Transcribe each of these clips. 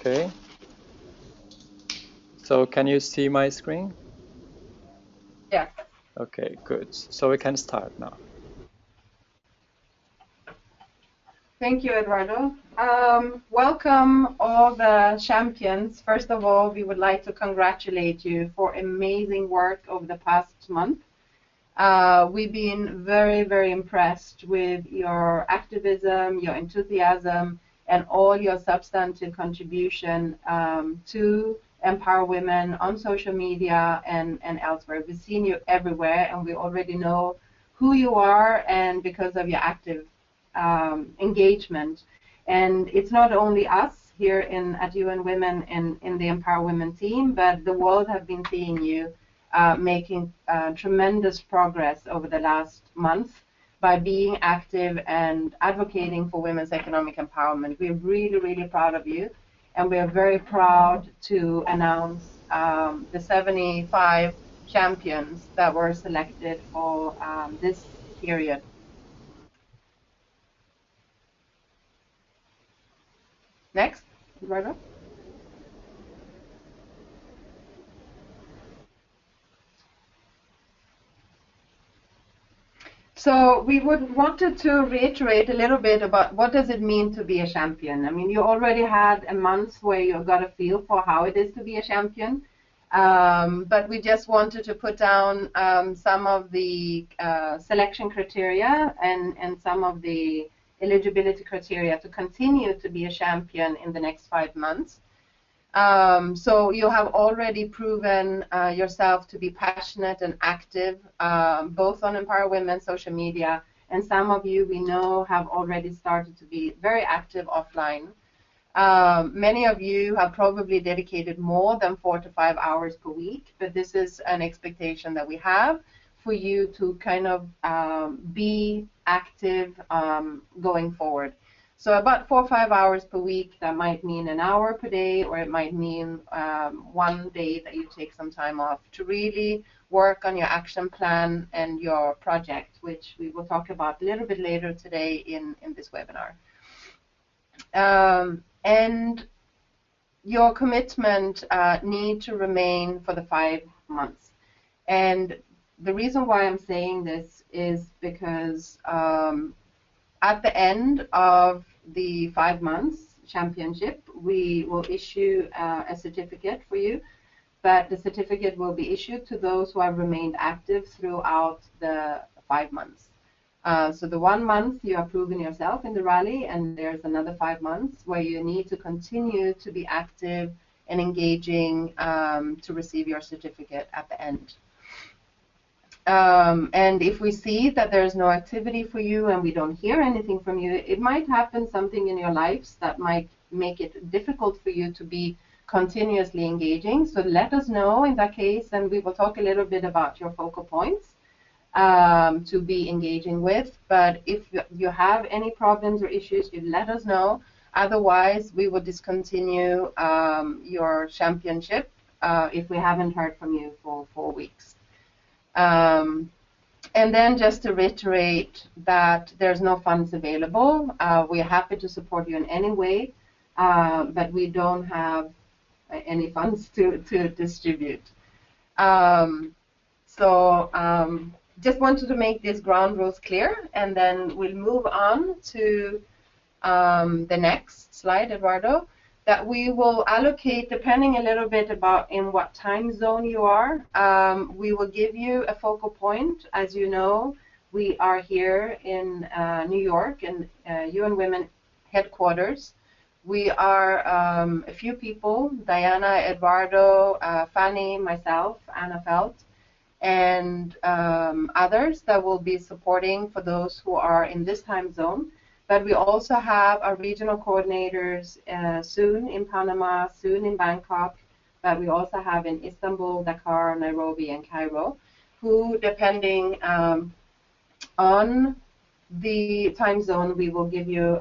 Okay. So can you see my screen? Yes. Okay, good. So we can start now. Thank you, Eduardo. Welcome all the champions. First of all, we would like to congratulate you for amazing work over the past month. We've been very, very impressed with your activism, your enthusiasm, and all your substantive contribution to empower women on social media and elsewhere. We've seen you everywhere, and we already know who you are, and because of your active engagement. And it's not only us here at UN Women in the Empower Women team, but the world have been seeing you making tremendous progress over the last month by being active and advocating for women's economic empowerment. We're really, really proud of you, and we're very proud to announce the 75 champions that were selected for this period. Next, Eduardo. So we wanted to reiterate a little bit about what does it mean to be a champion. I mean, you already had a month where you got a feel for how it is to be a champion, but we just wanted to put down some of the selection criteria and some of the eligibility criteria to continue to be a champion in the next 5 months. So you have already proven yourself to be passionate and active, both on Empower Women social media, and some of you we know have already started to be very active offline. Many of you have probably dedicated more than 4 to 5 hours per week, but this is an expectation that we have for you to kind of be active going forward. So about 4 or 5 hours per week, that might mean an hour per day, or it might mean one day that you take some time off to really work on your action plan and your project, which we will talk about a little bit later today in this webinar. And your commitment need to remain for the 5 months. And the reason why I'm saying this is because at the end of the 5 months championship, we will issue a certificate for you, but the certificate will be issued to those who have remained active throughout the 5 months. So the 1 month you have proven yourself in the rally, and there's another 5 months where you need to continue to be active and engaging to receive your certificate at the end. And if we see that there's no activity for you and we don't hear anything from you, it might happen something in your lives that might make it difficult for you to be continuously engaging. So let us know in that case, and we will talk a little bit about your focal points to be engaging with. But if you have any problems or issues, you let us know. Otherwise, we will discontinue your championship if we haven't heard from you for 4 weeks. And then just to reiterate that there's no funds available. We're happy to support you in any way, but we don't have any funds to distribute. Just wanted to make these ground rules clear, and then we'll move on to the next slide, Eduardo, that we will allocate, depending a little bit about in what time zone you are. We will give you a focal point. As you know, we are here in New York in UN Women headquarters. We are a few people, Diana, Eduardo, Fanny, myself, Anna Felt, and others that will be supporting for those who are in this time zone. But we also have our regional coordinators soon in Panama, soon in Bangkok, but we also have in Istanbul, Dakar, Nairobi, and Cairo, who, depending on the time zone, we will give you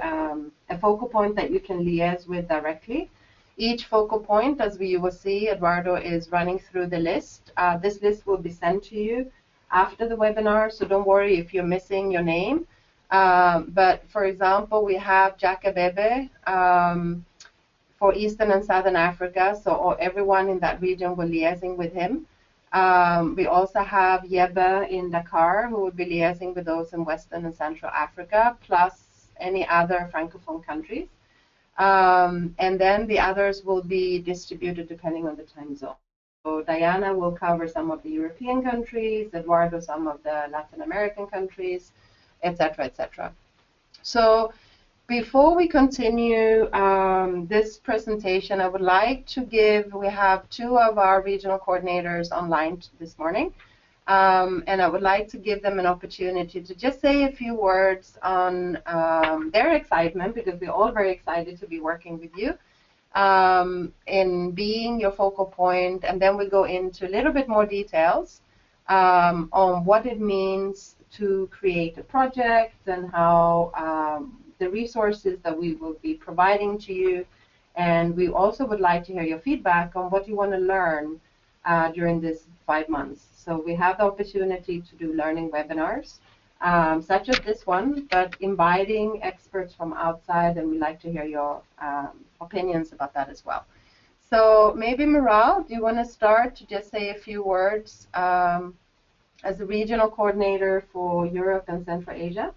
a focal point that you can liaise with directly. Each focal point, as you will see, Eduardo is running through the list. This list will be sent to you after the webinar, so don't worry if you're missing your name. But for example, we have Jack Abebe for Eastern and Southern Africa, so everyone in that region will liaising with him. We also have Yebe in Dakar, who will be liaising with those in Western and Central Africa, plus any other Francophone countries. And then the others will be distributed depending on the time zone. So Diana will cover some of the European countries, Eduardo some of the Latin American countries, etc., etc. So before we continue this presentation, I would like to we have two of our regional coordinators online this morning, and I would like to give them an opportunity to just say a few words on their excitement, because we're all very excited to be working with you, in being your focal point, and then we'll go into a little bit more details on what it means to create a project and how the resources that we will be providing to you. And we also would like to hear your feedback on what you want to learn during this 5 months. So we have the opportunity to do learning webinars, such as this one, but inviting experts from outside, and we'd like to hear your opinions about that as well. So maybe Miral, do you want to start to just say a few words as a regional coordinator for Europe and Central Asia?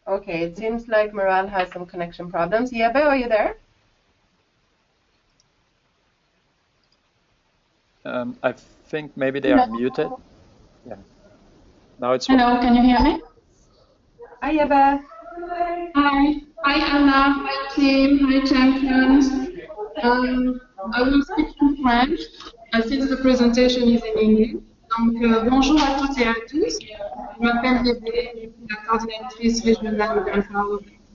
Okay, it seems like Miral has some connection problems. Yebe, are you there? I think maybe they are muted. Yeah. Now it's Hello, can you hear me? Hi, Yebe. Hi Anna, hi team, hi champions. I will speak in French since the presentation is in English. Donc, bonjour à toutes et à tous. Je m'appelle Bébé, je suis la coordinatrice régionale de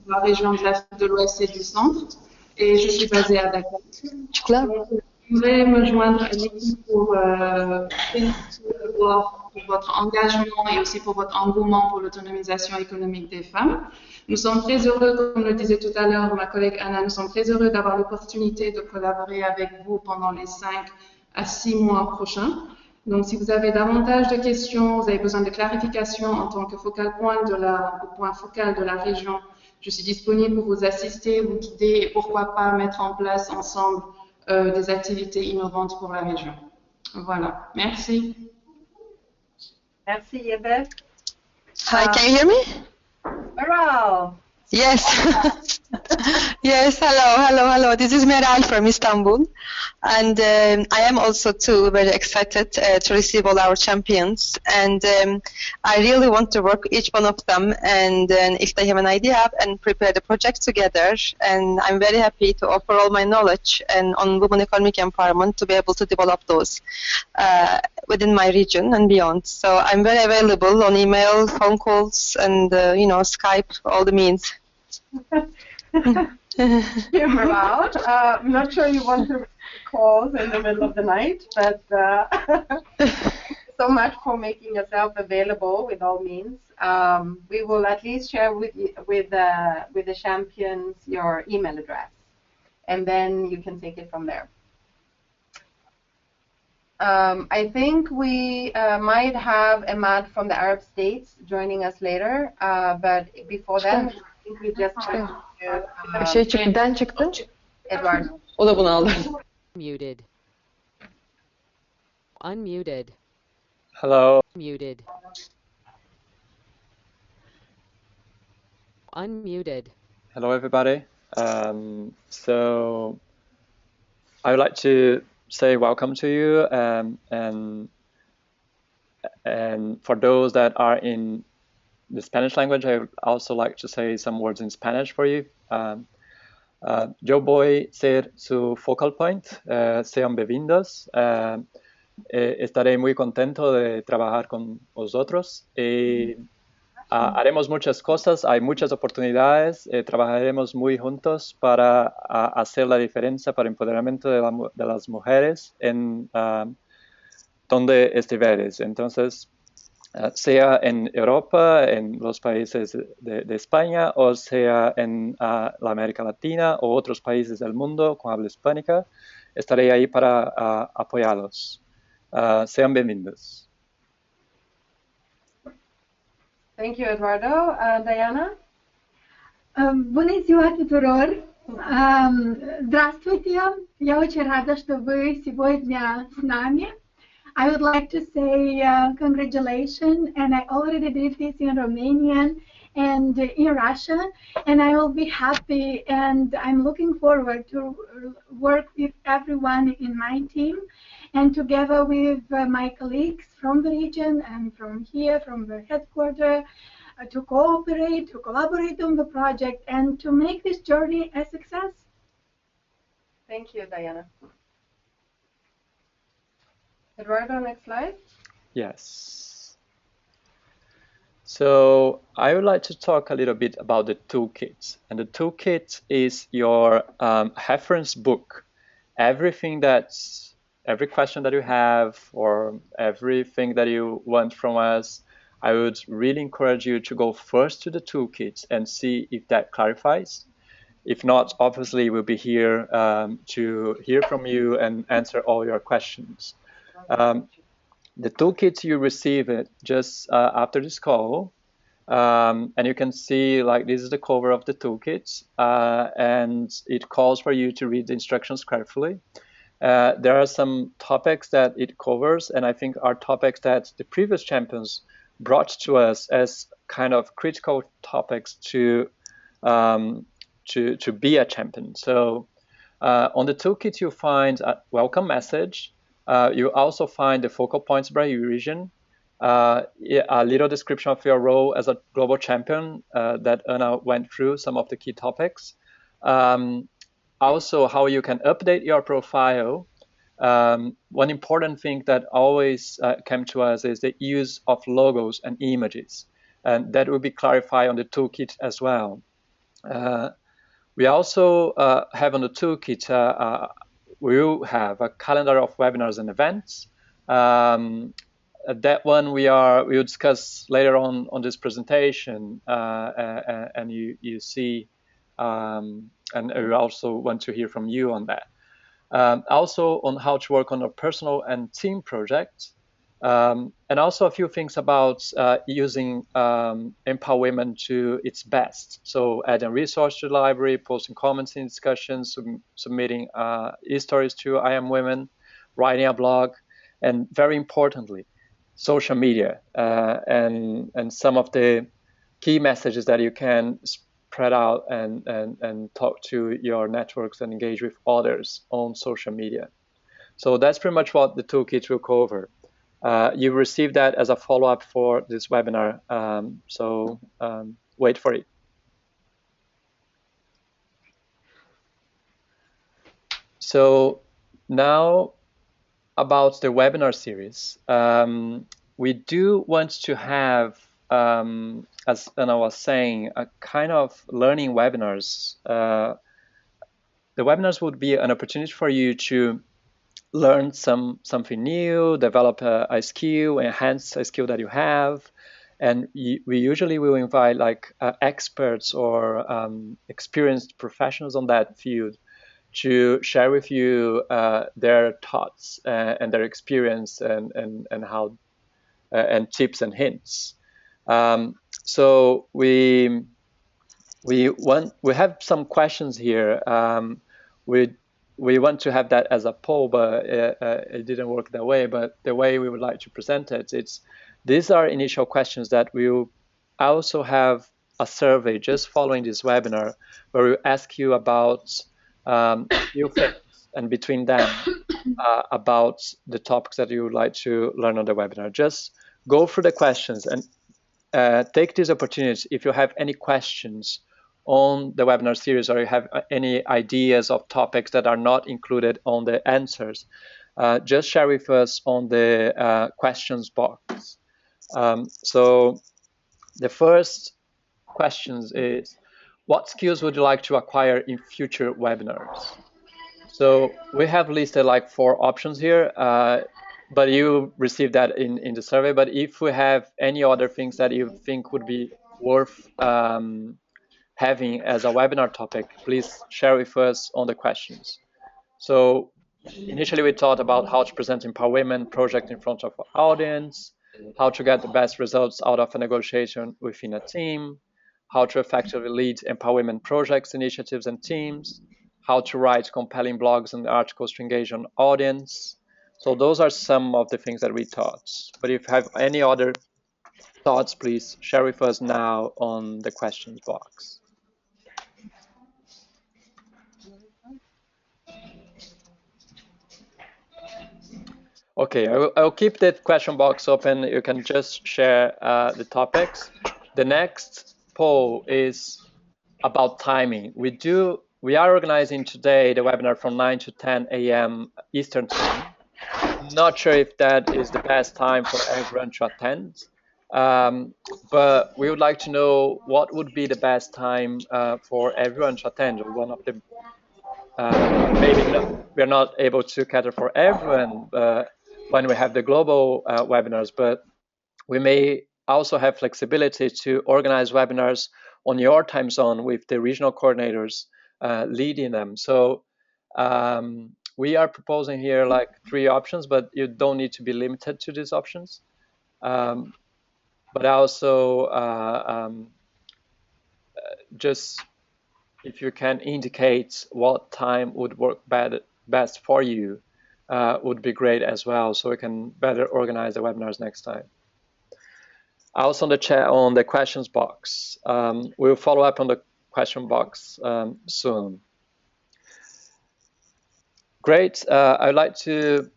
la région de l'Afrique de l'Ouest et du Centre, et je suis basée à Dakar. Je voudrais me joindre à l'équipe pour féliciter pour votre engagement et aussi pour votre engouement pour l'autonomisation économique des femmes. Nous sommes très heureux, comme le disait tout à l'heure ma collègue Anna, nous sommes très heureux d'avoir l'opportunité de collaborer avec vous pendant les 5 à 6 mois prochains. Donc, si vous avez davantage de questions, vous avez besoin de clarifications en tant que point focal de la région, je suis disponible pour vous assister, vous guider et pourquoi pas mettre en place ensemble des activités innovantes pour la région. Voilà, merci. Merci, Yebe. Hi, can you hear me? Miral. Yes. Yes, hello. This is Meral from Istanbul. And I am also too very excited to receive all our champions. And I really want to work with each one of them. And if they have an idea and prepare the project together. And I'm very happy to offer all my knowledge and on women economic empowerment to be able to develop those within my region and beyond. So I'm very available on email, phone calls, and Skype, all the means. Miral. I'm not sure you want to call in the middle of the night, but so much for making yourself available with all means. We will at least share with the champions your email address, and then you can take it from there. I think we might have Ahmad from the Arab states joining us later, but before then, I think we just çıktı. Eduardo. O da bunu aldı. Muted. Unmuted. hello. Muted. Unmuted. Hello, everybody. So I would like to say welcome to you, and for those that are in the Spanish language, I would also like to say some words in Spanish for you. Yo voy a ser su focal point. Sean bienvenidos. Estaré muy contento de trabajar con vosotros. Haremos muchas cosas, hay muchas oportunidades. Trabajaremos muy juntos para hacer la diferencia para el empoderamiento de las mujeres en donde estuvieres. Entonces, sea en Europa, en los países de España, o sea en la América Latina o otros países del mundo con habla hispánica. Estaré ahí para apoyarlos. Sean bienvenidos. Thank you, Eduardo. Diana? Bună ziua tuturor! Здравствуйте! Я очень рада, что вы сегодня с нами. I would like to say congratulations, and I already did this in Romanian and in Russian, and I will be happy, and I'm looking forward to work with everyone in my team, and together with my colleagues from the region and from here, from the headquarters, to cooperate, to collaborate on the project, and to make this journey a success. Thank you, Diana. Eduardo, next slide. Yes. So I would like to talk a little bit about the toolkit. And the toolkit is your reference book. Every question that you have or everything that you want from us, I would really encourage you to go first to the toolkit and see if that clarifies. If not, obviously we'll be here to hear from you and answer all your questions. The toolkit, you receive it just after this call, and you can see like this is the cover of the toolkit, and it calls for you to read the instructions carefully. There are some topics that it covers, and I think are topics that the previous champions brought to us as kind of critical topics to be a champion. So on the toolkit, you find a welcome message. You also find the focal points by region, a little description of your role as a global champion that Anna went through some of the key topics. Also, how you can update your profile. One important thing that always came to us is the use of logos and images, and that will be clarified on the toolkit as well. We also have on the toolkit, we will have a calendar of webinars and events. That one we will discuss later on this presentation, and you see, and we also want to hear from you on that. Also on how to work on a personal and team project, and also a few things about using Empower Women to its best. So adding resource to the library, posting comments in discussions, submitting e-stories to I Am Women, writing a blog, and very importantly, social media and some of the key messages that you can spread out and talk to your networks and engage with others on social media. So that's pretty much what the toolkit will cover. You receive that as a follow-up for this webinar, so wait for it. So now about the webinar series. We do want to have, as Anna was saying, a kind of learning webinars. The webinars would be an opportunity for you to learn something new, develop a skill, enhance a skill that you have. And we usually will invite like experts or experienced professionals on that field to share with you their thoughts and their experience and how and tips and hints. So we have some questions here. We want to have that as a poll, but it didn't work that way. But the way we would like to present it, these are initial questions that we'll also have a survey just following this webinar where we ask you about few things, and between them about the topics that you would like to learn on the webinar. Just go through the questions and take this opportunity. If you have any questions on the webinar series, or you have any ideas of topics that are not included on the answers, just share with us on the questions box. So the first questions is, what skills would you like to acquire in future webinars? So we have listed like 4 options here. but you received that in the survey. But if we have any other things that you think would be worth having as a webinar topic, please share with us on the questions. So initially we thought about how to present empowerment project in front of an audience, how to get the best results out of a negotiation within a team, how to effectively lead empowerment projects, initiatives, and teams, how to write compelling blogs and articles to engage an audience. So those are some of the things that we thought. But if you have any other thoughts, please share with us now on the questions box. Okay, I'll keep that question box open. You can just share the topics. The next poll is about timing. We are organizing today the webinar from 9 to 10 a.m. Eastern Time. Not sure if that is the best time for everyone to attend, but we would like to know what would be the best time for everyone to attend. One of the maybe we're not able to cater for everyone when we have the global webinars, but we may also have flexibility to organize webinars on your time zone with the regional coordinators leading them. So we are proposing here like 3 options, but you don't need to be limited to these options. But also just if you can indicate what time would work best for you, would be great as well, so we can better organize the webinars next time. Also on the chat, on the questions box, we'll follow up on the question box soon. Great. I'd like to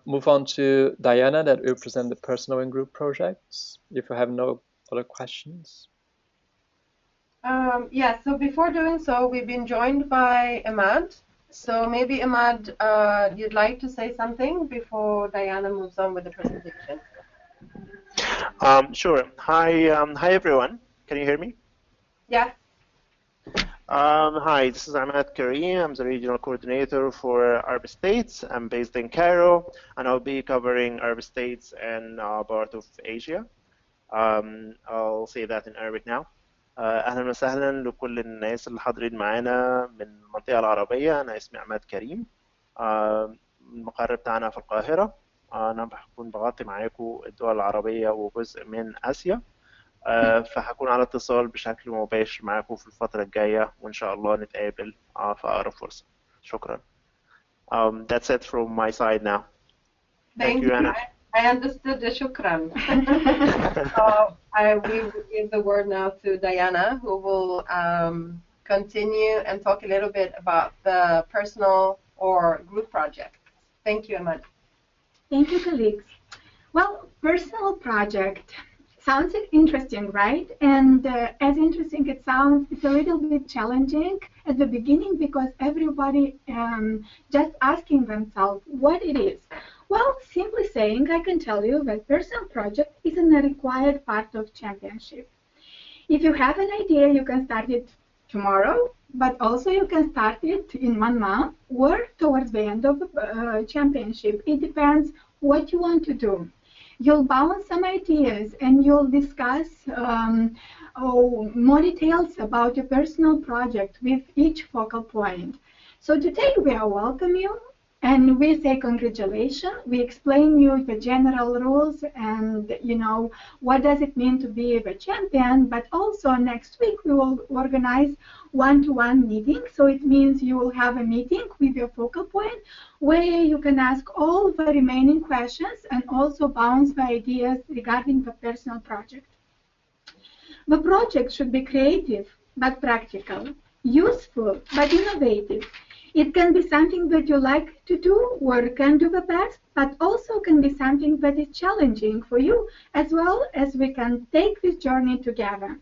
move on to Diana, that will present the personal and group projects, if you have no other questions. Yeah, so before doing so, we've been joined by Ahmad. So maybe Ahmad, you'd like to say something before Diana moves on with the presentation? Sure. Hi everyone. Can you hear me? Yeah. Hi, this is Ahmad Kareem. I'm the regional coordinator for Arab States. I'm based in Cairo, and I'll be covering Arab States and part of Asia. I'll say that in Arabic now. أهلا وسهلا لكل الناس اللي حاضرين معانا من المنطقة العربية. أنا اسمي عماد كريم. المقر بتاعنا في القاهرة. أنا هكون بغطي معاكم الدول العربية وجزء من آسيا. فهكون على اتصال بشكل مباشر معاكم في الفترة الجاية، وإن شاء الله نتقابل في أقرب فرصة. شكرا. That's it from my side now. Thank you, Anna. I understood the shukran. I will give the word now to Diana, who will continue and talk a little bit about the personal or group project. Thank you, Ahmad. Thank you, colleagues. Well, personal project sounds interesting, right? And as interesting it sounds, it's a little bit challenging at the beginning because everybody just asking themselves what it is. Well, simply saying, I can tell you that personal project isn't a required part of championship. If you have an idea, you can start it tomorrow, but also you can start it in 1 month or towards the end of the championship. It depends what you want to do. You'll bounce some ideas and you'll discuss more details about your personal project with each focal point. So today we are welcome you. And we say congratulations. We explain you the general rules and, you know, what does it mean to be the champion. But also next week we will organize one-to-one meeting. So it means you will have a meeting with your focal point where you can ask all the remaining questions and also bounce the ideas regarding the personal project. The project should be creative but practical, useful but innovative. It can be something that you like to do or can do the best, but also can be something that is challenging for you, as well as we can take this journey together.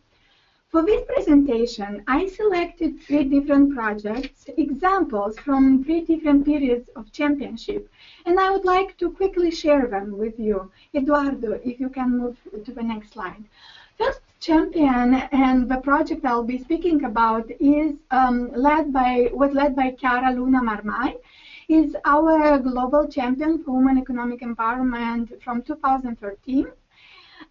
For this presentation, I selected 3 different projects, examples from 3 different periods of championship, and I would like to quickly share them with you. Eduardo, if you can move to the next slide. First champion and the project I'll be speaking about is led by Chiara Luna Marmai. is our global champion for women economic empowerment from 2013.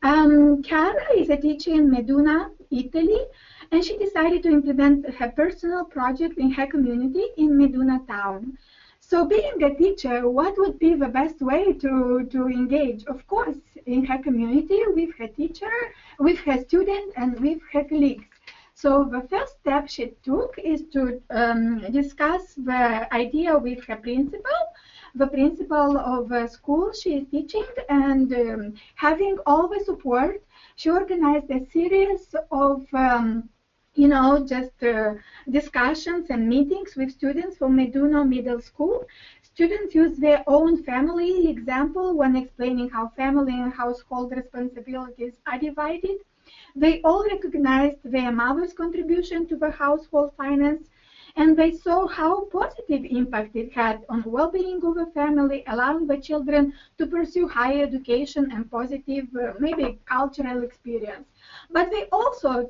Chiara is a teacher in Meduna, Italy, and she decided to implement her personal project in her community in Meduna town. So being a teacher, what would be the best way to engage? Of course, in her community, with her teacher, with her student, and with her colleagues. So the first step she took is to discuss the idea with her principal, the principal of a school she is teaching, and having all the support, she organized a series of discussions and meetings with students from Meduna Middle School. Students use their own family example when explaining how family and household responsibilities are divided. They all recognized their mother's contribution to the household finance, and they saw how positive impact it had on well-being of the family, allowing the children to pursue higher education and positive, maybe cultural experience. But they also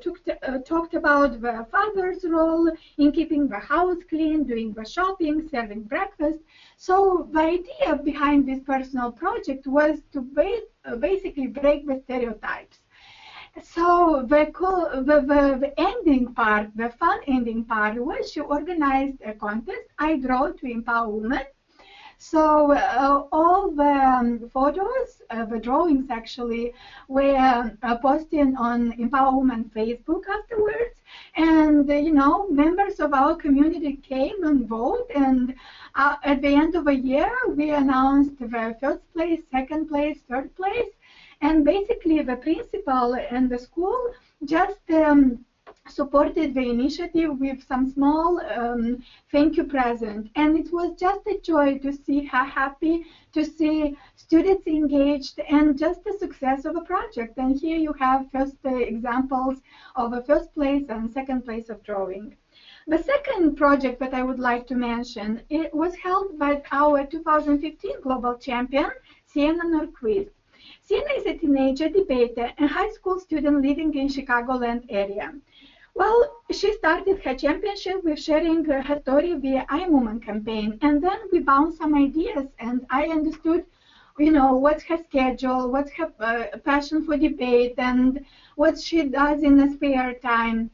talked about the father's role in keeping the house clean, doing the shopping, serving breakfast. So the idea behind this personal project was to basically break the stereotypes. So the ending part, the fun ending part, was she organized a contest, I Draw to Empower Women. So all the photos, the drawings actually, were posted on Empower Women Facebook afterwards. And, members of our community came and voted. And at the end of the year, we announced the first place, second place, third place. And basically, the principal and the school just supported the initiative with some small thank you present. And it was just a joy to see her happy, to see students engaged, and just the success of a project. And here you have first examples of a first place and second place of drawing. The second project that I would like to mention, it was held by our 2015 Global Champion, Sienna Norquist. Sienna is a teenager debater and high school student living in Chicagoland area. Well, she started her championship with sharing her story via I'm Woman campaign, and then we bounced some ideas, and I understood, what's her schedule, what's her passion for debate, and what she does in her spare time.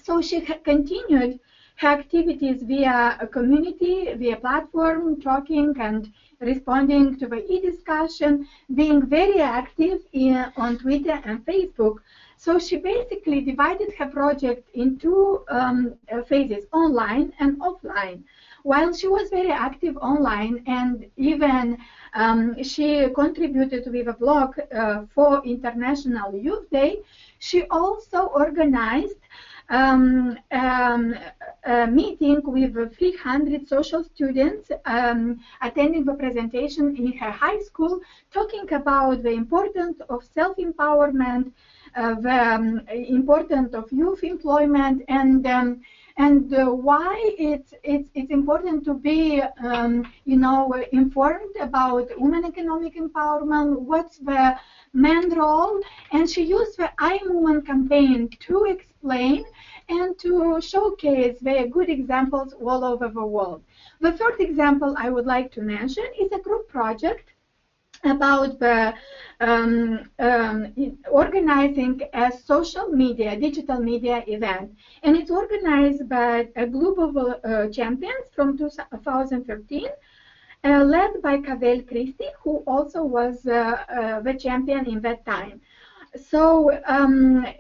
So she continued her activities via a community, via platform, talking and responding to the e-discussion, being very active on Twitter and Facebook. So she basically divided her project into phases, online and offline. While she was very active online, and even she contributed with a blog for International Youth Day, she also organized a meeting with 300 social students attending the presentation in her high school, talking about the importance of self-empowerment, the importance of youth employment, and why it's important to be informed about women economic empowerment, what's the main role. And she used the I'm Woman campaign to explain and to showcase very good examples all over the world. The third example I would like to mention is a group project about the organizing a social media, digital media event. And it's organized by a group of champions from 2013, led by Cavell Christie, who also was the champion in that time. So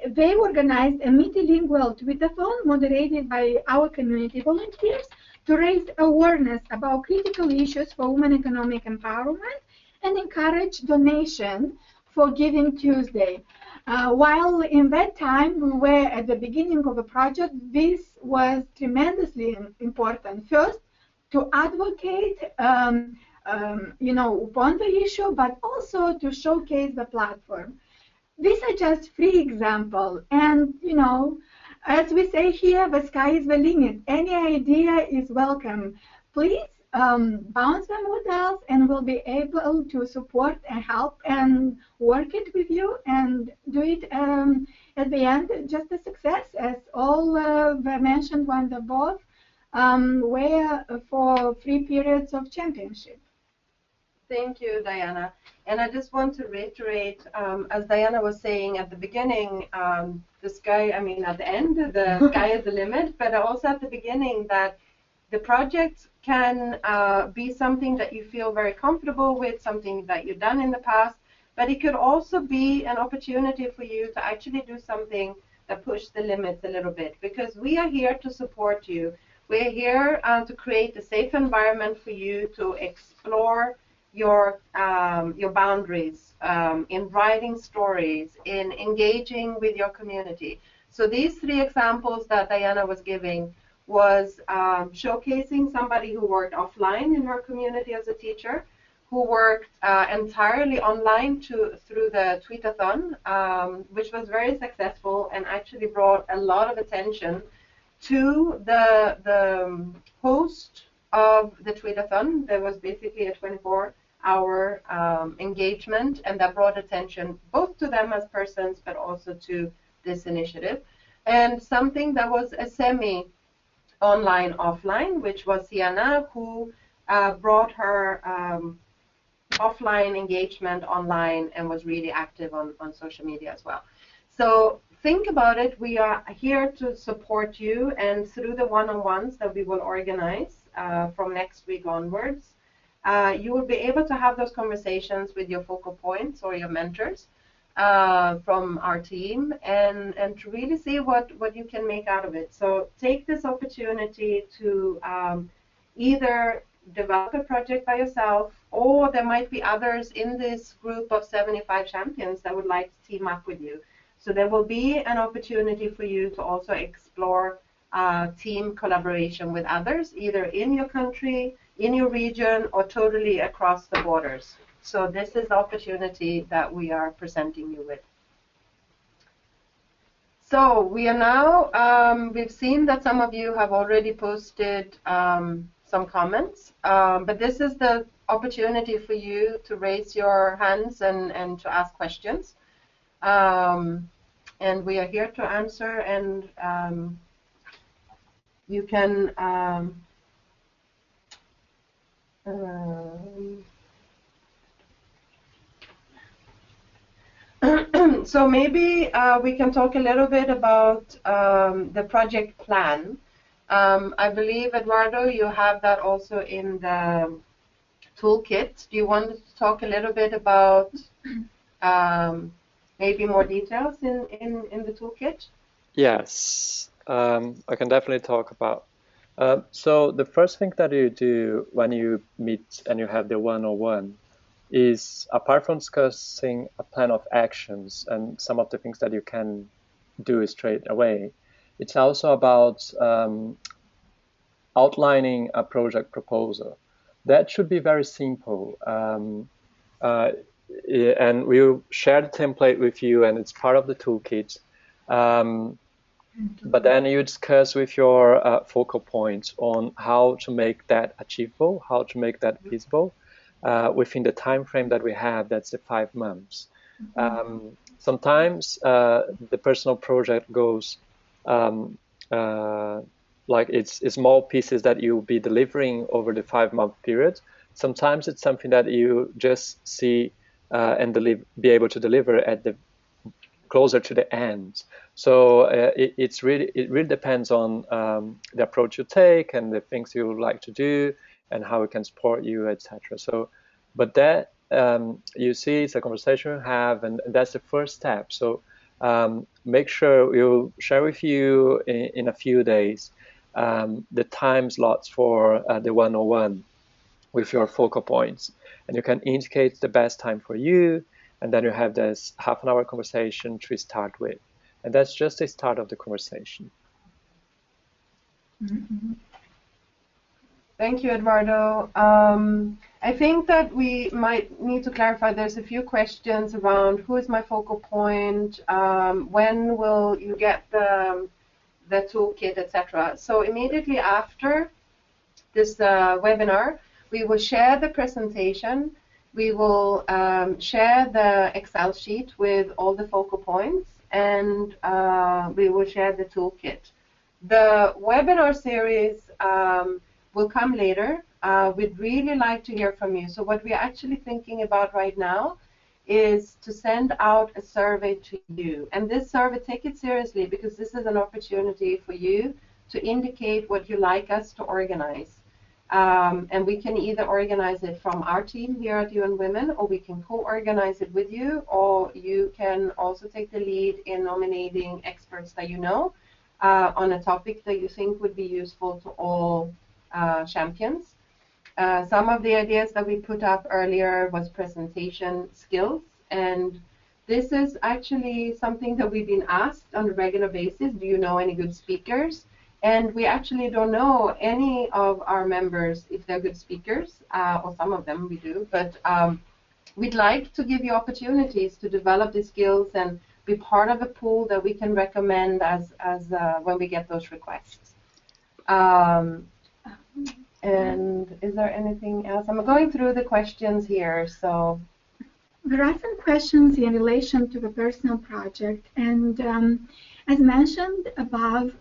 they organized a multilingual Twitterthon moderated by our community volunteers to raise awareness about critical issues for women economic empowerment and encourage donation for Giving Tuesday. While in that time we were at the beginning of the project, this was tremendously important. First, to advocate, upon the issue, but also to showcase the platform. These are just 3 examples, and as we say here, the sky is the limit. Any idea is welcome. Please bounce them with us, and we'll be able to support and help and work it with you and do it at the end just a success, as all the mentioned ones above where for 3 periods of championship. Thank you, Diana. And I just want to reiterate, as Diana was saying at the beginning, the sky, I mean, at the end, the sky is the limit, but also at the beginning that the project can be something that you feel very comfortable with, something that you've done in the past, but it could also be an opportunity for you to actually do something that pushes the limits a little bit, because we are here to support you. We're here to create a safe environment for you to explore your boundaries, in writing stories, in engaging with your community. So these 3 examples that Diana was giving was showcasing somebody who worked offline in her community as a teacher, who worked entirely online through the tweetathon, which was very successful and actually brought a lot of attention to the host of the tweetathon. There was basically a 24-hour engagement, and that brought attention both to them as persons, but also to this initiative. And something that was a semi-online, offline, which was Sienna, who brought her offline engagement online and was really active on social media as well. So think about it. We are here to support you, and through the one-on-ones that we will organize from next week onwards, you will be able to have those conversations with your focal points or your mentors from our team, and to really see what you can make out of it. So take this opportunity to either develop a project by yourself, or there might be others in this group of 75 champions that would like to team up with you. So there will be an opportunity for you to also explore team collaboration with others, either in your country, in your region, or totally across the borders. So this is the opportunity that we are presenting you with. So we are now, we've seen that some of you have already posted some comments, but this is the opportunity for you to raise your hands and to ask questions. And we are here to answer, and you can so maybe we can talk a little bit about the project plan. I believe, Eduardo, you have that also in the toolkit. Do you want to talk a little bit about maybe more details in the toolkit? Yes, I can definitely talk about. So the first thing that you do when you meet and you have the one-on-one is, apart from discussing a plan of actions and some of the things that you can do straight away, it's also about outlining a project proposal. That should be very simple. And we'll share the template with you, and it's part of the toolkit. But then you discuss with your focal points on how to make that achievable, how to make that feasible within the time frame that we have. That's the 5 months. Sometimes the personal project goes like it's small pieces that you'll be delivering over the 5-month period. Sometimes it's something that you just see and be able to deliver at the closer to the end. So it really depends on the approach you take and the things you would like to do and how we can support you, etc. So, but that you see, it's a conversation you have, and that's the first step. So make sure we'll share with you in a few days the time slots for the one-on-one with your focal points, and you can indicate the best time for you, and then you have this half-an-hour conversation to start with, and that's just the start of the conversation. Mm-hmm. Thank you, Eduardo. I think that we might need to clarify, there's a few questions around who is my focal point, when will you get the toolkit, etc. So immediately after this webinar, we will share the presentation. We will share the Excel sheet with all the focal points, and we will share the toolkit. The webinar series will come later. We'd really like to hear from you. So what we're actually thinking about right now is to send out a survey to you. And this survey, take it seriously, because this is an opportunity for you to indicate what you like us to organize. And we can either organize it from our team here at UN Women, or we can co-organize it with you, or you can also take the lead in nominating experts that you know on a topic that you think would be useful to all champions. Some of the ideas that we put up earlier was presentation skills, and this is actually something that we've been asked on a regular basis. Do you know any good speakers? And we actually don't know any of our members if they're good speakers, or some of them we do, but we'd like to give you opportunities to develop these skills and be part of a pool that we can recommend as when we get those requests. And is there anything else? I'm going through the questions here, so. There are some questions in relation to the personal project, and as mentioned above,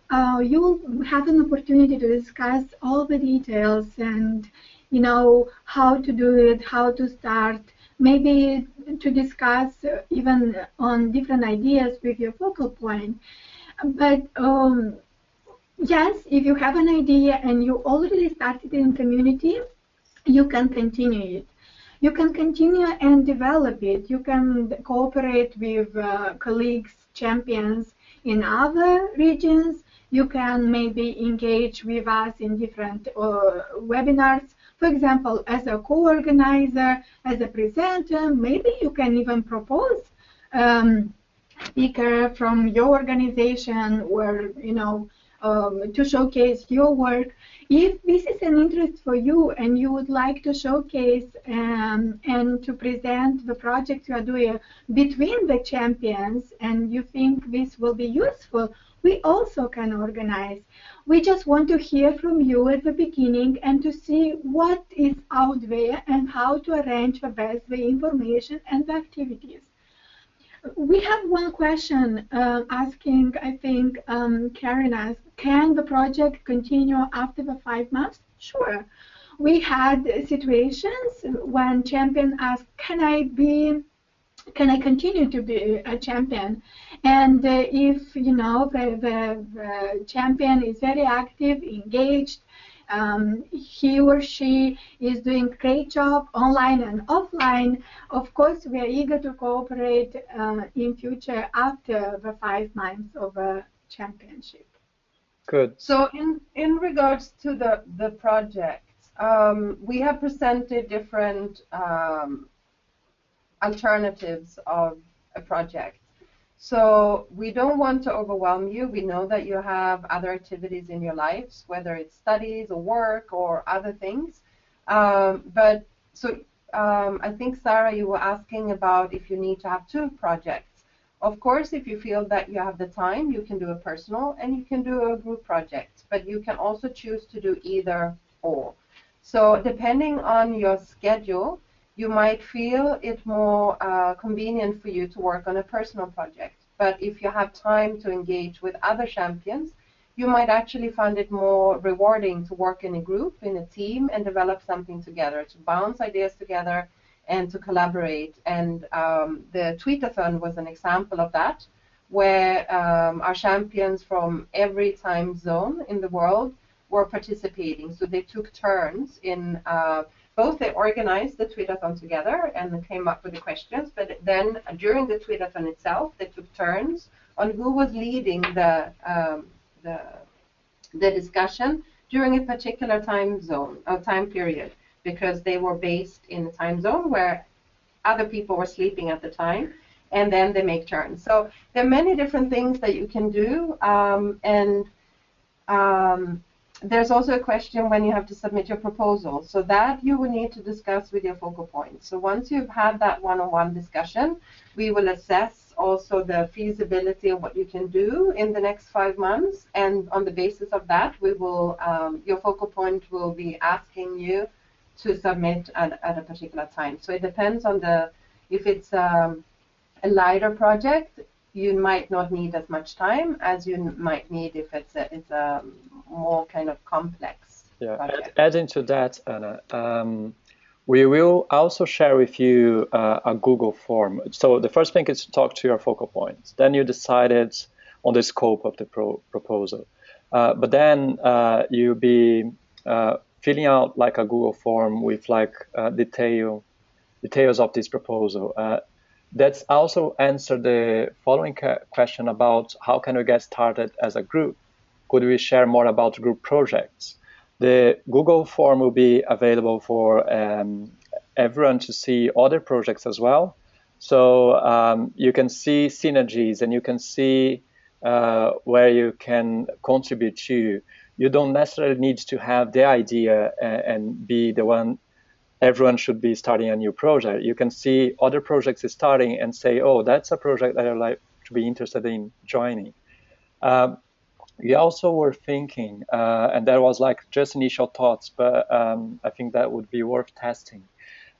you will have an opportunity to discuss all the details and, you know, how to do it, how to start, maybe to discuss even on different ideas with your focal point. But yes, if you have an idea and you already started in community, you can continue it. You can continue and develop it. You can cooperate with colleagues, champions in other regions. You can maybe engage with us in different webinars. For example, as a co-organizer, as a presenter, maybe you can even propose speaker from your organization, or, you know, to showcase your work. If this is an interest for you and you would like to showcase and to present the project you are doing between the champions, and you think this will be useful, we also can organize. We just want to hear from you at the beginning and to see what is out there and how to arrange the best the information and the activities. We have one question asking, I think, Karen asked, can the project continue after the 5 months? Sure. We had situations when champion asked, can I continue to be a champion? And if, you know, the champion is very active, engaged, he or she is doing a great job online and offline, of course we are eager to cooperate in future after the 5 months of a championship. Good. So in regards to the project, we have presented different alternatives of a project. So we don't want to overwhelm you. We know that you have other activities in your lives, whether it's studies or work or other things. I think, Sarah, you were asking about if you need to have 2 projects. Of course, if you feel that you have the time, you can do a personal and you can do a group project, but you can also choose to do either or. So depending on your schedule, you might feel it more convenient for you to work on a personal project. But if you have time to engage with other champions, you might actually find it more rewarding to work in a group, in a team, and develop something together, to bounce ideas together and to collaborate. And the tweetathon was an example of that, where our champions from every time zone in the world were participating. So they took turns in both they organized the tweetathon together and came up with the questions, but then during the tweetathon itself, they took turns on who was leading the discussion during a particular time zone or time period, because they were based in a time zone where other people were sleeping at the time, and then they make turns. So there are many different things that you can do, there's also a question when you have to submit your proposal. So that you will need to discuss with your focal point. So once you've had that one-on-one discussion, we will assess also the feasibility of what you can do in the next 5 months. And on the basis of that, we will, your focal point will be asking you to submit at a particular time. So it depends on if it's a lighter project, you might not need as much time as you might need if it's a more kind of complex project. Adding to that, Anna, we will also share with you a Google form. So the first thing is to talk to your focal points. Then you decided on the scope of the proposal. But then you'll be filling out like a Google form with like details of this proposal. That's also answered the following question about how can we get started as a group? Could we share more about group projects? The Google form will be available for everyone to see other projects as well. So you can see synergies and you can see where you can contribute to. You don't necessarily need to have the idea and be the one everyone should be starting a new project. You can see other projects starting and say, oh, that's a project that I'd like to be interested in joining. We also were thinking, and that was like just initial thoughts, but I think that would be worth testing,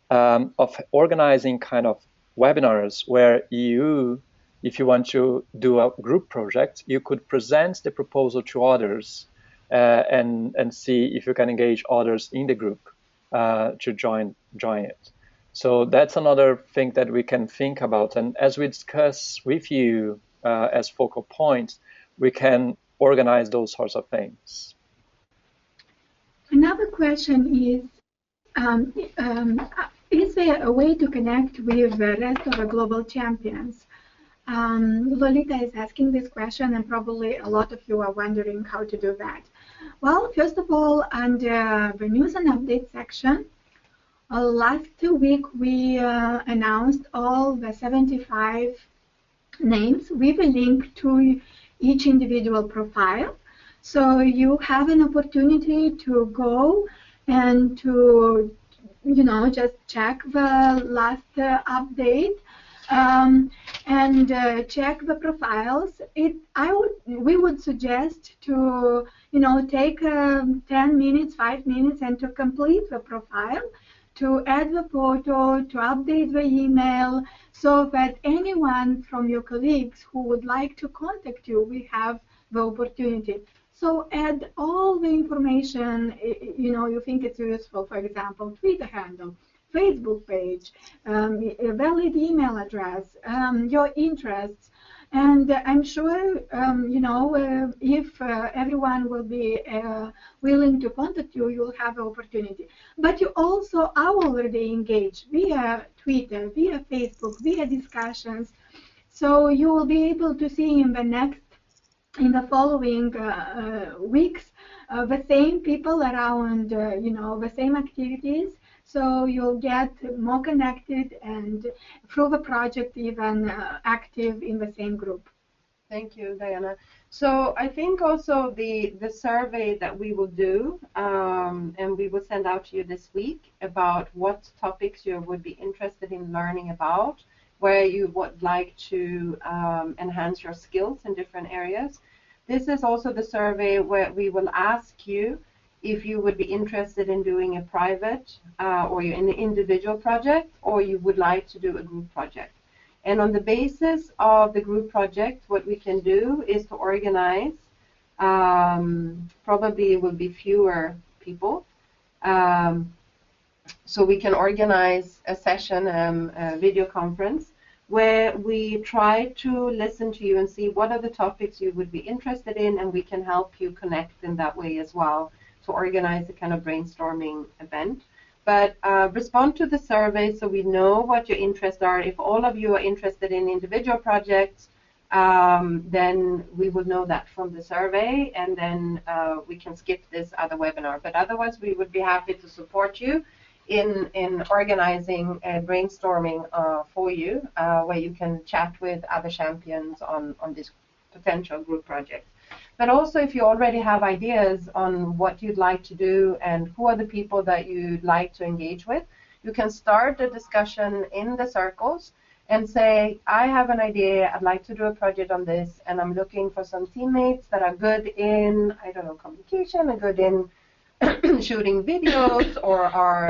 of organizing kind of webinars where you, if you want to do a group project, you could present the proposal to others and see if you can engage others in the group to join it. So that's another thing that we can think about. And as we discuss with you as focal points, we can organize those sorts of things. Another question is there a way to connect with the rest of the global champions? Lolita is asking this question, and probably a lot of you are wondering how to do that. Well, first of all, under the news and update section, last week we announced all the 75 names with a link to each individual profile. So you have an opportunity to go and to, just check the last update and check the profiles. We would suggest to, take 10 minutes, 5 minutes, and to complete the profile, to add the photo, to update the email, so that anyone from your colleagues who would like to contact you will have the opportunity. So add all the information, you think it's useful, for example, Twitter handle, Facebook page, a valid email address, your interests. And I'm sure, if everyone will be willing to contact you, you'll have an opportunity. But you also are already engaged via Twitter, via Facebook, via discussions. So you will be able to see in the following weeks the same people around, the same activities. So you'll get more connected and through the project even active in the same group. Thank you, Diana. So I think also the survey that we will do, and we will send out to you this week about what topics you would be interested in learning about, where you would like to enhance your skills in different areas. This is also the survey where we will ask you if you would be interested in doing a private or an individual project, or you would like to do a group project. And on the basis of the group project, what we can do is to organize, probably it will be fewer people, so we can organize a session, a video conference, where we try to listen to you and see what are the topics you would be interested in, and we can help you connect in that way as well, to organize a kind of brainstorming event. But respond to the survey so we know what your interests are. If all of you are interested in individual projects, then we will know that from the survey, and then we can skip this other webinar. But otherwise, we would be happy to support you in organizing a brainstorming for you, where you can chat with other champions on this potential group project. But also, if you already have ideas on what you'd like to do and who are the people that you'd like to engage with, you can start a discussion in the circles and say, I have an idea, I'd like to do a project on this, and I'm looking for some teammates that are good in, I don't know, communication, are good in shooting videos, or are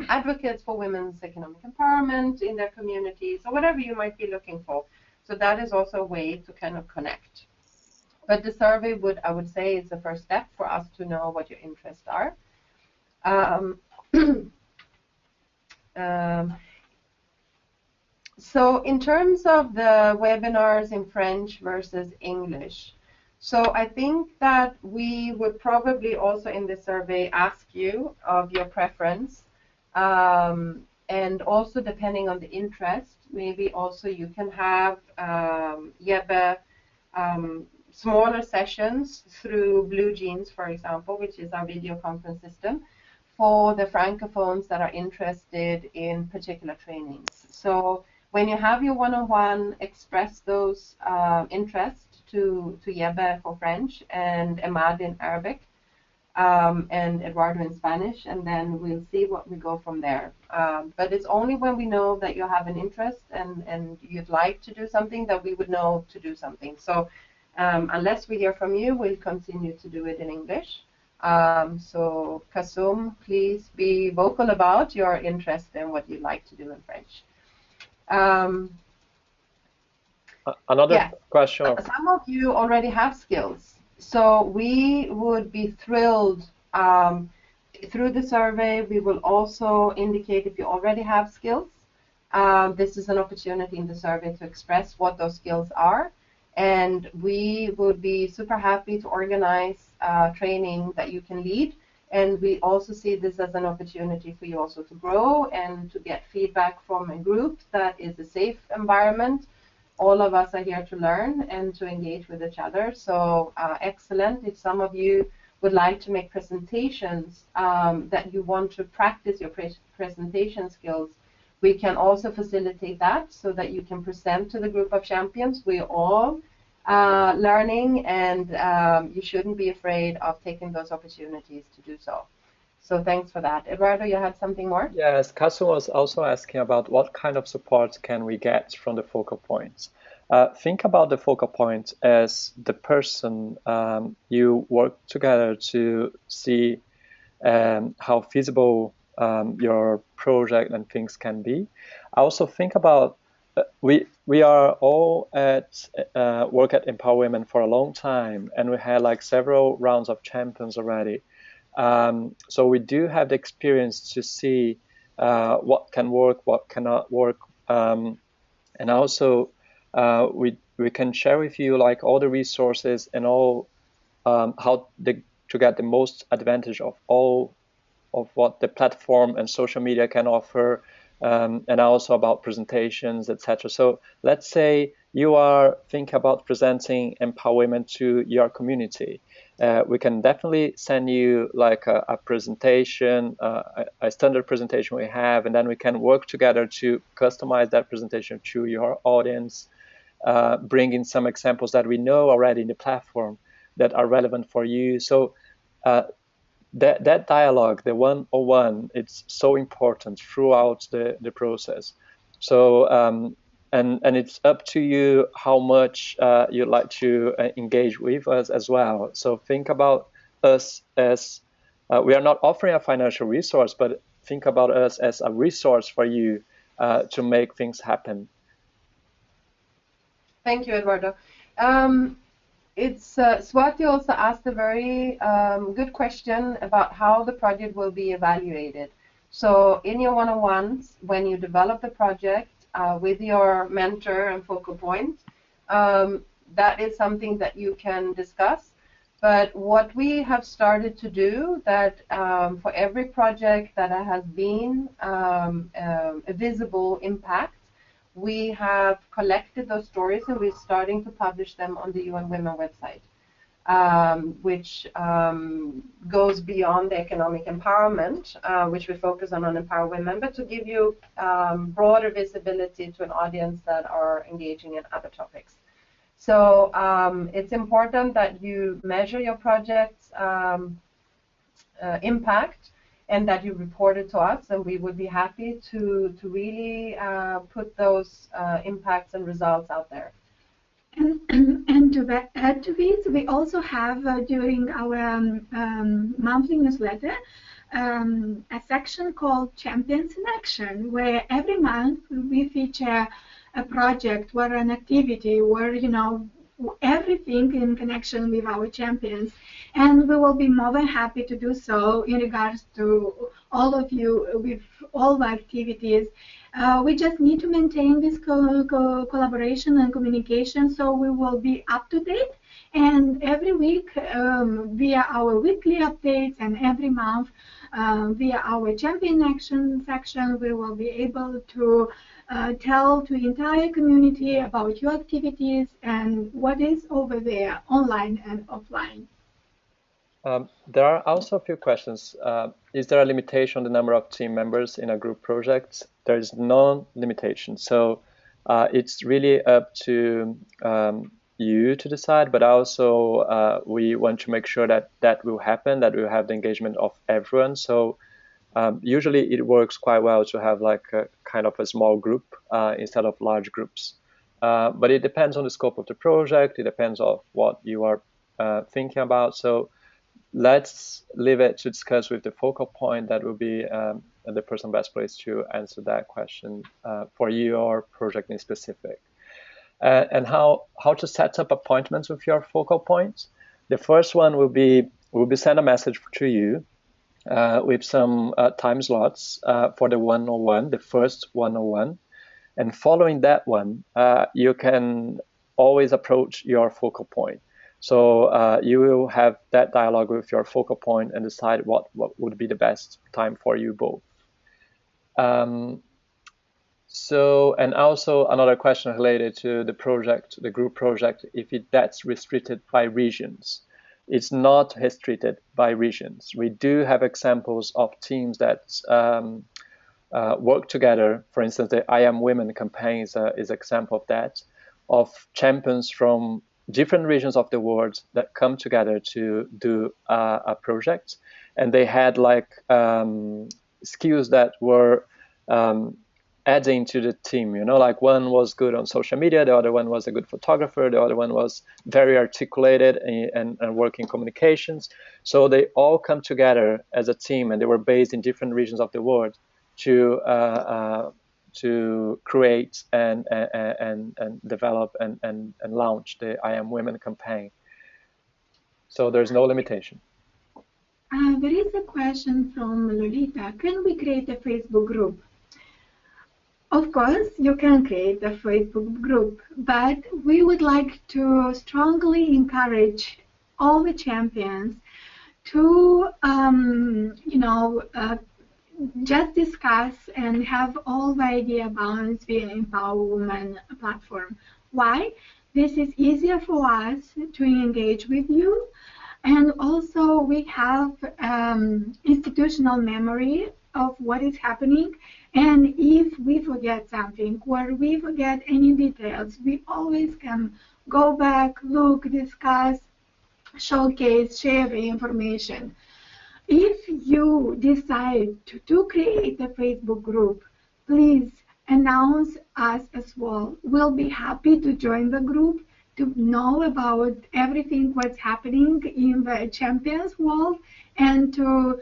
advocates for women's economic empowerment in their communities, or whatever you might be looking for. So that is also a way to kind of connect. But the survey I would say, is the first step for us to know what your interests are. So in terms of the webinars in French versus English, so I think that we would probably also in the survey ask you of your preference, and also depending on the interest, maybe also you can have smaller sessions through Blue Jeans, for example, which is our video conference system, for the Francophones that are interested in particular trainings. So when you have your one-on-one, express those interests to Yebe for French and Emad in Arabic, and Eduardo in Spanish, and then we'll see what we go from there. But it's only when we know that you have an interest and you'd like to do something that we would know to do something. So unless we hear from you, we'll continue to do it in English. So Kasum, please be vocal about your interest in what you'd like to do in French. Another question. Some of you already have skills, so we would be thrilled. Through the survey, we will also indicate if you already have skills. This is an opportunity in the survey to express what those skills are, and we would be super happy to organize training that you can lead. And we also see this as an opportunity for you also to grow and to get feedback from a group that is a safe environment. All of us are here to learn and to engage with each other. So excellent. If some of you would like to make presentations that you want to practice your presentation skills, we can also facilitate that so that you can present to the group of champions. We're all learning, and you shouldn't be afraid of taking those opportunities to do so. So thanks for that. Eduardo, you had something more? Yes, Kasu was also asking about what kind of support can we get from the focal points. Think about the focal point as the person you work together to see how feasible your project and things can be. I also think about we are all at work at Empower Women for a long time, and we had like several rounds of champions already. So we do have the experience to see what can work, what cannot work, and also we can share with you like all the resources and all how to get the most advantage of all of what the platform and social media can offer, and also about presentations, etc. So let's say you are thinking about presenting empowerment to your community. We can definitely send you like a presentation, a standard presentation we have, and then we can work together to customize that presentation to your audience, bring in some examples that we know already in the platform that are relevant for you. So that dialogue, the one-on-one, it's so important throughout the process. So and it's up to you how much you'd like to engage with us as well. So think about us as we are not offering a financial resource, but think about us as a resource for you to make things happen. Thank you, Eduardo. Swati also asked a very good question about how the project will be evaluated. So in your one-on-ones, when you develop the project with your mentor and focal point, that is something that you can discuss. But what we have started to do, that for every project that has been a visible impact, we have collected those stories and we're starting to publish them on the UN Women website, which goes beyond the economic empowerment, which we focus on Empower Women, but to give you broader visibility to an audience that are engaging in other topics. So it's important that you measure your project's impact, and that you report it to us, and we would be happy to really put those impacts and results out there. And to add to this, we also have during our monthly newsletter a section called Champions in Action, where every month we feature a project or an activity or, you know, everything in connection with our champions. And we will be more than happy to do so in regards to all of you with all the activities. We just need to maintain this collaboration and communication, so we will be up to date. And every week, via our weekly updates, and every month, via our champion action section, we will be able to tell to the entire community about your activities and what is over there, online and offline. There are also a few questions. Is there a limitation on the number of team members in a group project? There is no limitation. So it's really up to you to decide, but also we want to make sure that that will happen, that we'll have the engagement of everyone. So usually it works quite well to have like a kind of a small group instead of large groups. But it depends on the scope of the project. It depends on what you are thinking about. So let's leave it to discuss with the focal point. That will be the person best placed to answer that question for your project in specific. And how to set up appointments with your focal points. The first one will be send a message to you with some time slots for the 101, the first 101. And following that one, you can always approach your focal point. So you will have that dialogue with your focal point and decide what would be the best time for you both. So, and also another question related to the project, the group project, if that's restricted by regions. It's not restricted by regions. We do have examples of teams that work together. For instance, the I Am Women campaign is an example of that, of champions from different regions of the world that come together to do a project. And they had like skills that were adding to the team, you know, like one was good on social media, the other one was a good photographer, the other one was very articulated and working communications. So they all come together as a team, and they were based in different regions of the world to create and develop and launch the I Am Women campaign. So there's no limitation. There is a question from Lolita. Can we create a Facebook group? Of course, you can create a Facebook group, but we would like to strongly encourage all the champions to, just discuss and have all the idea balance via Empower Women platform. Why? This is easier for us to engage with you, and also we have institutional memory of what is happening. And if we forget something or we forget any details, we always can go back, look, discuss, showcase, share the information. If you decide to create a Facebook group, please announce us as well. We'll be happy to join the group, to know about everything what's happening in the champions world, and to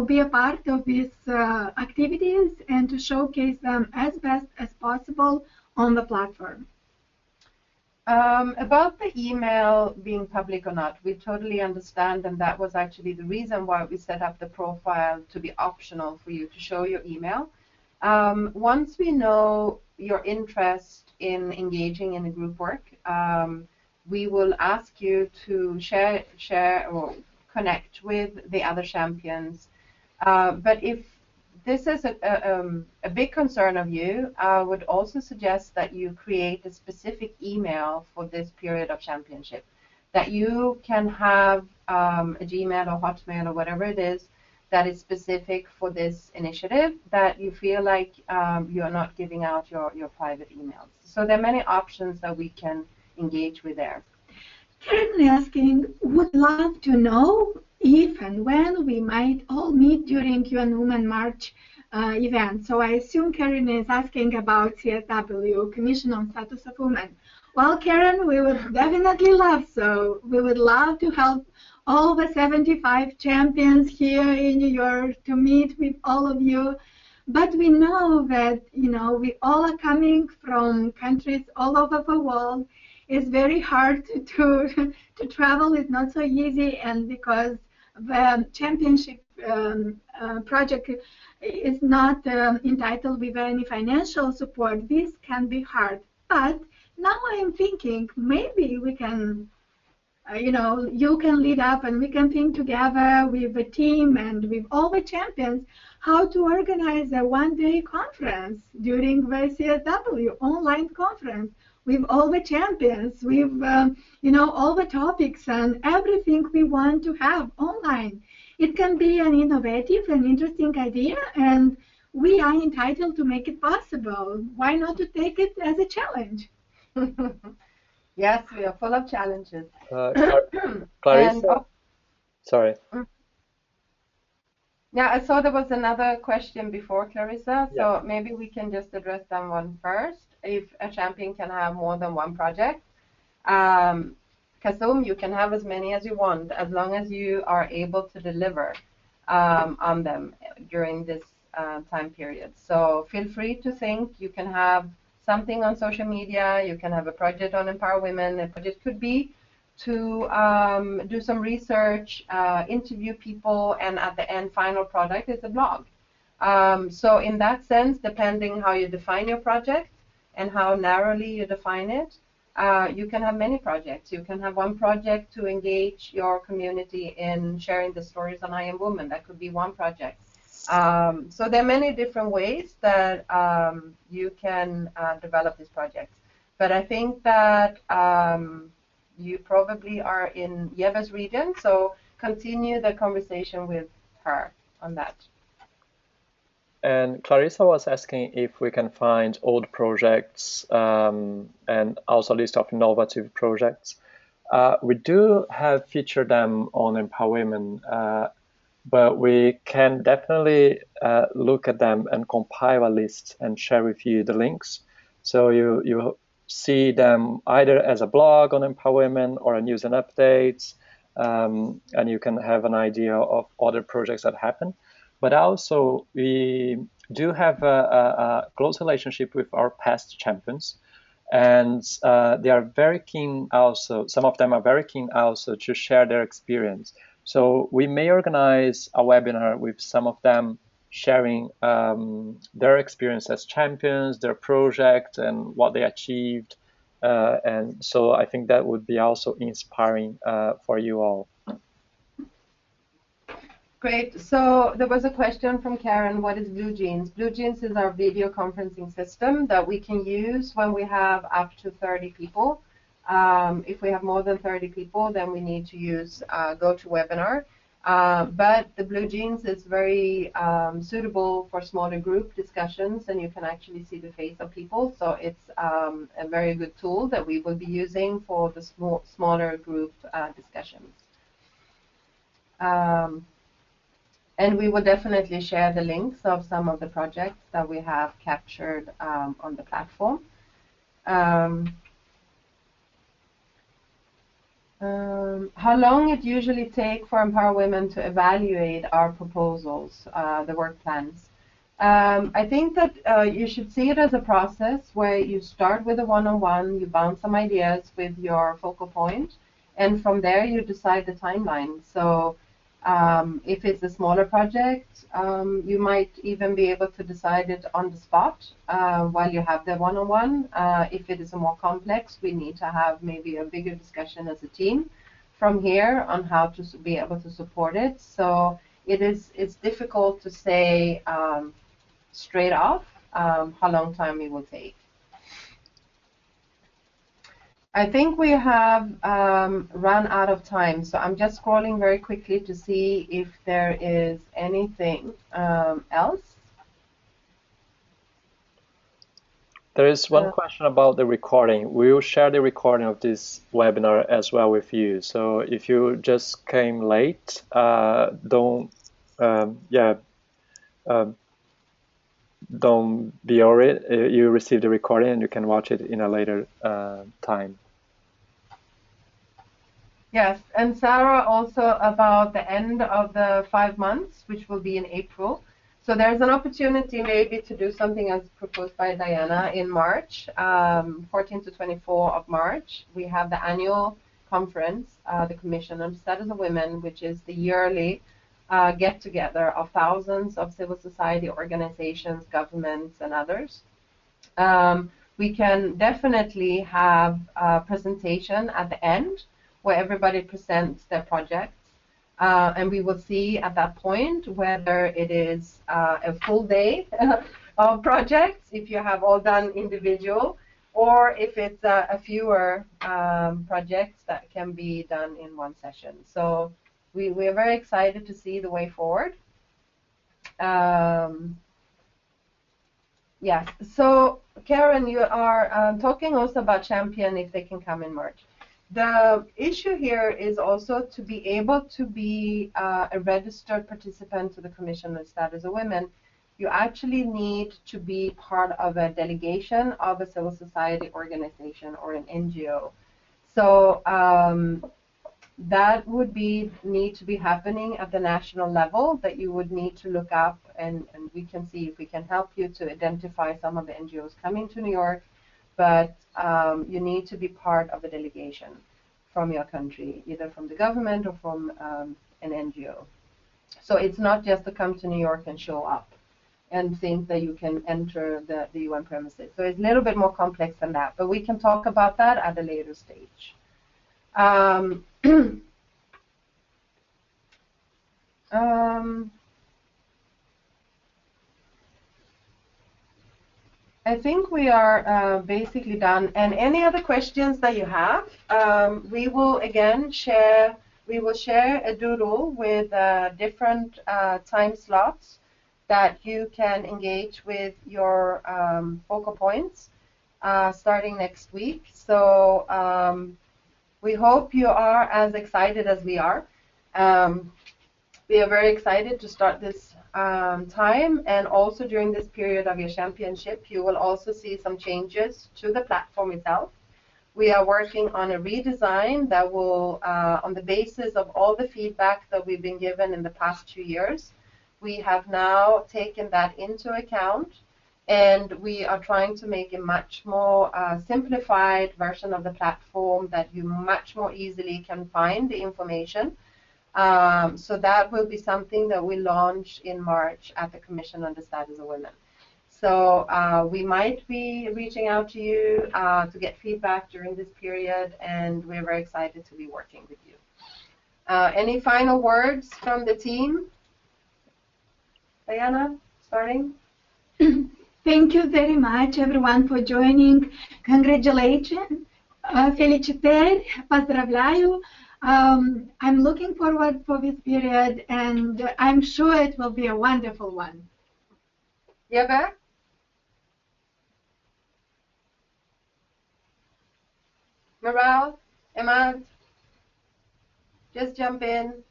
be a part of these activities and to showcase them as best as possible on the platform. About the email being public or not, we totally understand, and that was actually the reason why we set up the profile to be optional for you to show your email. Once we know your interest in engaging in the group work, we will ask you to share or connect with the other champions. But if this is a big concern of you, I would also suggest that you create a specific email for this period of championship, that you can have a Gmail or Hotmail or whatever it is that is specific for this initiative, that you feel like you are not giving out your private emails. So there are many options that we can engage with there. Karen asking, would love to know if and when we might all meet during UN Women March event. So I assume Karen is asking about CSW, Commission on Status of Women. Well, Karen, we would definitely love so. We would love to help all the 75 champions here in New York to meet with all of you. But we know that, we all are coming from countries all over the world. It's very hard to travel. It's not so easy, and because the championship project is not entitled with any financial support, this can be hard. But now I am thinking maybe we can, you can lead up and we can think together with the team and with all the champions how to organize a one-day conference during the CSW online conference with all the champions, with all the topics and everything we want to have online. It can be an innovative and interesting idea, and we are entitled to make it possible. Why not to take it as a challenge? Yes, we are full of challenges. Clarissa? And, Sorry. yeah, I saw there was another question before, Clarissa, so Yeah. maybe we can just address that one first. If a champion can have more than one project, Kasum, you can have as many as you want, as long as you are able to deliver on them during this time period. So feel free to think. You can have something on social media. You can have a project on Empower Women. A project could be to do some research, interview people, and at the end, final product is a blog. So in that sense, depending how you define your project and how narrowly you define it, you can have many projects. You can have one project to engage your community in sharing the stories on I Am Woman. That could be one project. So there are many different ways that you can develop these projects. But I think that you probably are in Yeva's region, so continue the conversation with her on that. And Clarissa was asking if we can find old projects and also a list of innovative projects. We do have featured them on Empower Women, but we can definitely look at them and compile a list and share with you the links. So you see them either as a blog on Empower Women or a news and updates, and you can have an idea of other projects that happen. But also, we do have a close relationship with our past champions, and they are very keen also, some of them are very keen also to share their experience. So we may organize a webinar with some of them sharing their experience as champions, their project, and what they achieved. And so I think that would be also inspiring for you all. Great. So there was a question from Karen, what is Blue Jeans? Blue Jeans is our video conferencing system that we can use when we have up to 30 people. If we have more than 30 people, then we need to use GoToWebinar. But the Blue Jeans is very suitable for smaller group discussions, and you can actually see the face of people. So it's a very good tool that we will be using for the smaller group discussions. And we will definitely share the links of some of the projects that we have captured on the platform. How long it usually take for Empower Women to evaluate our proposals, the work plans? I think that you should see it as a process where you start with a one-on-one, you bounce some ideas with your focal point, and from there you decide the timeline. So if it's a smaller project, you might even be able to decide it on the spot while you have the one-on-one. If it is a more complex, we need to have maybe a bigger discussion as a team from here on how to be able to support it. So it's difficult to say straight off how long time it will take. I think we have run out of time, so I'm just scrolling very quickly to see if there is anything else. There is one question about the recording. We will share the recording of this webinar as well with you. So if you just came late, don't be worried. You receive the recording and you can watch it in a later time. Yes, and Sarah also about the end of the 5 months, which will be in April. So there's an opportunity maybe to do something as proposed by Diana in March, 14 to 24 of March. We have the annual conference, the Commission on the Status of Women, which is the yearly get-together of thousands of civil society organizations, governments, and others. We can definitely have a presentation at the end where everybody presents their projects. And we will see at that point whether it is a full day of projects, if you have all done individual, or if it's a fewer projects that can be done in one session. So we are very excited to see the way forward. Yes, so Karen, you are talking also about Champion if they can come in March. The issue here is also to be able to be a registered participant to the Commission on the Status of Women. You actually need to be part of a delegation of a civil society organization or an NGO. So that would need to be happening at the national level, that you would need to look up, and we can see if we can help you to identify some of the NGOs coming to New York. But you need to be part of the delegation from your country, either from the government or from an NGO. So it's not just to come to New York and show up and think that you can enter the UN premises. So it's a little bit more complex than that, but we can talk about that at a later stage. I think we are basically done. And any other questions that you have, we will again share. We will share a doodle with different time slots that you can engage with your focal points starting next week. So we hope you are as excited as we are. We are very excited to start this time, and also during this period of your championship, you will also see some changes to the platform itself. We are working on a redesign that will, on the basis of all the feedback that we've been given in the past 2 years, we have now taken that into account, and we are trying to make a much more simplified version of the platform that you much more easily can find the information. So that will be something that we launch in March at the Commission on the Status of Women. So we might be reaching out to you to get feedback during this period, and we're very excited to be working with you. Any final words from the team? Diana, starting? Thank you very much, everyone, for joining. Congratulations. Felicitări, поздравляю. I'm looking forward for this period, and I'm sure it will be a wonderful one. Yeva? Maral? Emad? Just jump in.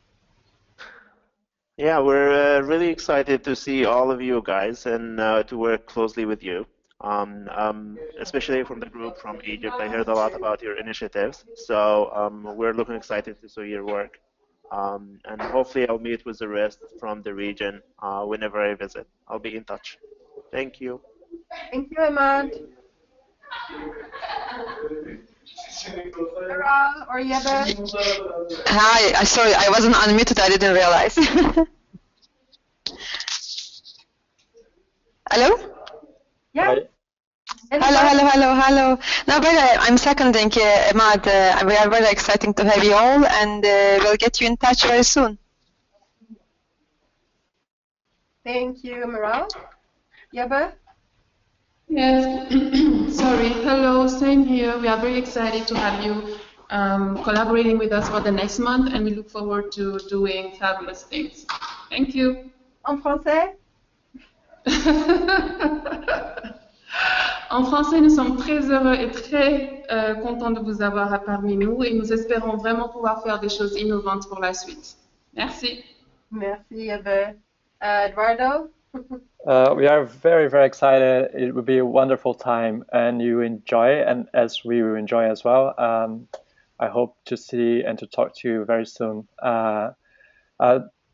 Yeah, we're really excited to see all of you guys and to work closely with you. Especially from the group from Egypt. I heard a lot about your initiatives, so we're looking excited to see your work. And hopefully I'll meet with the rest from the region whenever I visit. I'll be in touch. Thank you. Thank you, Ahmad. Sarah or Yeba? Hi, sorry, I wasn't unmuted, I didn't realize. Hello? Yeah. Hello. No, but I'm seconding Ahmad. We are very excited to have you all, and we'll get you in touch very soon. Thank you, Maral. Yeba? Yes, sorry. Hello, same here. We are very excited to have you collaborating with us for the next month, and we look forward to doing fabulous things. Thank you. En français? En français, nous sommes très heureux et très contents de vous avoir parmi nous, et nous espérons vraiment pouvoir faire des choses innovantes pour la suite. Merci. Merci, Yeba. Eduardo? We are very, very excited. It will be a wonderful time, and you enjoy, and as we will enjoy as well. I hope to see and to talk to you very soon.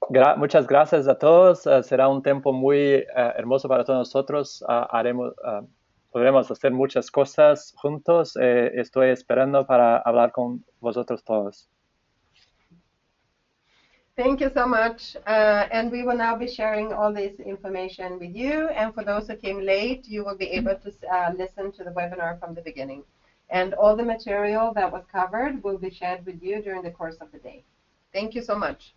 Muchas gracias a todos. Será un tiempo muy hermoso para todos nosotros. Podremos hacer muchas cosas juntos. Estoy esperando para hablar con vosotros todos. Thank you so much. And we will now be sharing all this information with you. And for those who came late, you will be able to listen to the webinar from the beginning. And all the material that was covered will be shared with you during the course of the day. Thank you so much.